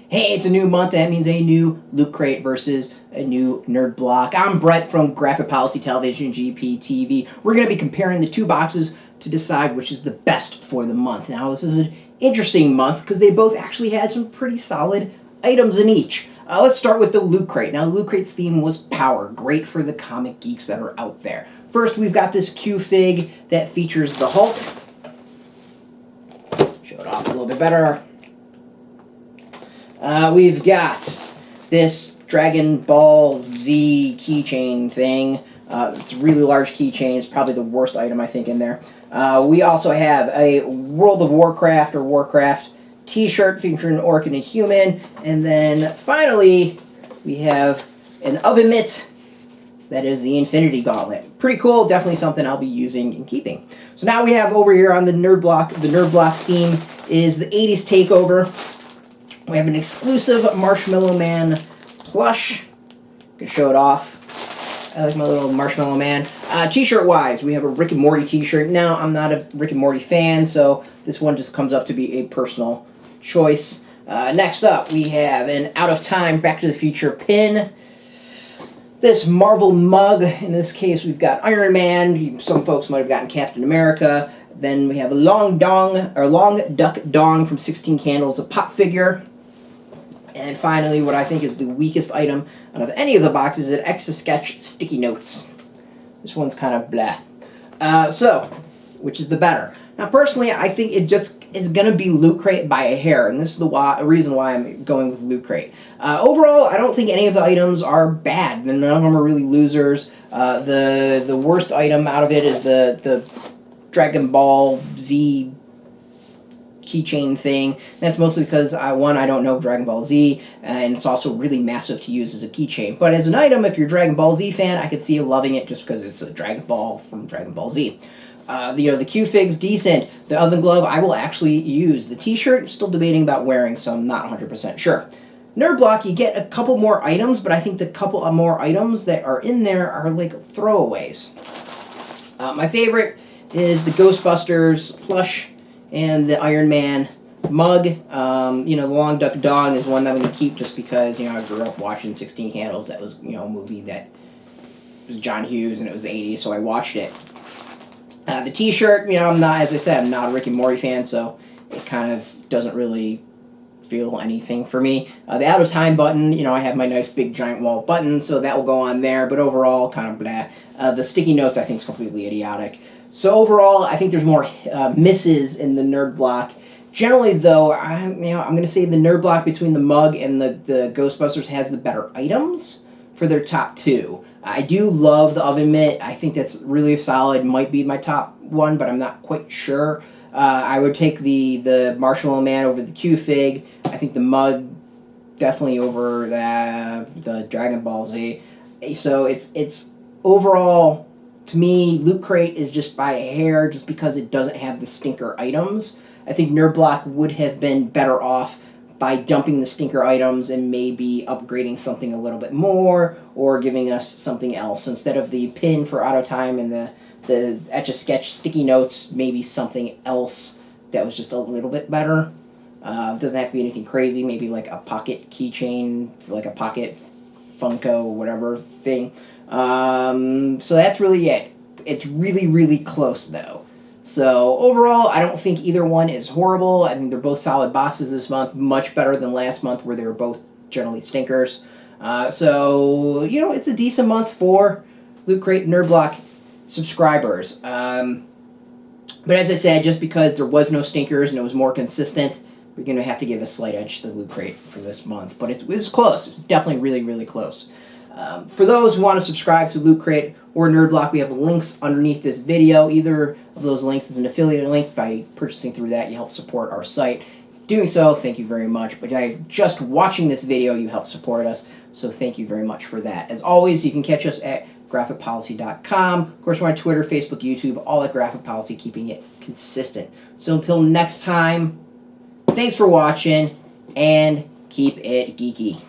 Hey, it's a new month. That means a new Loot Crate versus a new Nerd Block. I'm Brett from Graphic Policy Television, GPTV. We're going to be comparing the two boxes to decide which is the best for the month. Now, this is an interesting month because they both actually had some pretty solid items in each. Let's start with the Loot Crate. Now, Loot Crate's theme was power, great for the comic geeks that are out there. First, we've got this Q-Fig that features the Hulk. Show it off a little bit better. We've got this Dragon Ball Z keychain thing. It's a really large keychain. It's probably the worst item, I think, in there. We also have a World of Warcraft or Warcraft t-shirt featuring an orc and a human. And then, finally, we have an oven mitt that is the Infinity Gauntlet. Pretty cool. Definitely something I'll be using and keeping. So now we have over here on the Nerd Block, the Nerd Block's theme is the 80s takeover. We have an exclusive Marshmallow Man plush. Can show it off. I like my little Marshmallow Man. T-shirt wise, we have a Rick and Morty t-shirt. Now, I'm not a Rick and Morty fan, so this one just comes up to be a personal choice. Next up, we have an Out of Time Back to the Future pin. This Marvel mug. In this case, we've got Iron Man. Some folks might have gotten Captain America. Then we have a Long Duck Dong from 16 Candles, a pop figure. And finally, what I think is the weakest item out of any of the boxes is an Etch-a-Sketch sticky notes. This one's kind of blah. So, which is the better? Now, personally, I think it's going to be Loot Crate by a hair, and this is the reason why I'm going with Loot Crate. Overall, I don't think any of the items are bad. None of them are really losers. The worst item out of it is the Dragon Ball Z keychain thing. That's mostly because, one, I don't know Dragon Ball Z, and it's also really massive to use as a keychain. But as an item, if you're a Dragon Ball Z fan, I could see you loving it just because it's a Dragon Ball from Dragon Ball Z. The Q-Fig's decent. The oven glove I will actually use. The t-shirt, still debating about wearing, so I'm not 100% sure. Nerd Block, you get a couple more items, but I think the couple of more items that are in there are like throwaways. My favorite is the Ghostbusters plush and the Iron Man mug. The Long Duck Dong is one that I'm going to keep just because, I grew up watching 16 Candles. That was, a movie that was John Hughes, and it was the 80s, so I watched it. The t-shirt, I'm not, as I said, I'm not a Rick and Morty fan, so it kind of doesn't really feel anything for me. The Out of Time button, I have my nice big giant wall button, so that will go on there, but overall, kind of blah. The sticky notes, I think, is completely idiotic. So overall, I think there's more misses in the Nerd Block. Generally, though, I'm going to say the Nerd Block between the mug and the Ghostbusters has the better items for their top two. I do love the oven mitt. I think that's really solid. Might be my top one, but I'm not quite sure. I would take the Marshmallow Man over the Q-Fig. I think the mug definitely over the Dragon Ball Z. So it's overall, to me, Loot Crate is just by a hair just because it doesn't have the stinker items. I think Nerd Block would have been better off by dumping the stinker items and maybe upgrading something a little bit more or giving us something else. Instead of the pin for Out of Time and the Etch-a-Sketch sticky notes, maybe something else that was just a little bit better. It doesn't have to be anything crazy, maybe like a pocket keychain, like a pocket Funko or whatever thing. So that's really it. It's really, really close, though. So, overall, I don't think either one is horrible. I think they're both solid boxes this month, much better than last month where they were both generally stinkers. So, it's a decent month for Loot Crate Nerd Block subscribers. But as I said, just because there was no stinkers and it was more consistent, we're going to have to give a slight edge to the Loot Crate for this month. But it was close. It's definitely really, really close. For those who want to subscribe to Loot Crate or Nerd Block, we have links underneath this video. Either of those links is an affiliate link. By purchasing through that, you help support our site. Doing so, thank you very much. But by just watching this video, you help support us, so thank you very much for that. As always, you can catch us at graphicpolicy.com. Of course, we're on Twitter, Facebook, YouTube, all at Graphic Policy, keeping it consistent. So until next time, thanks for watching, and keep it geeky.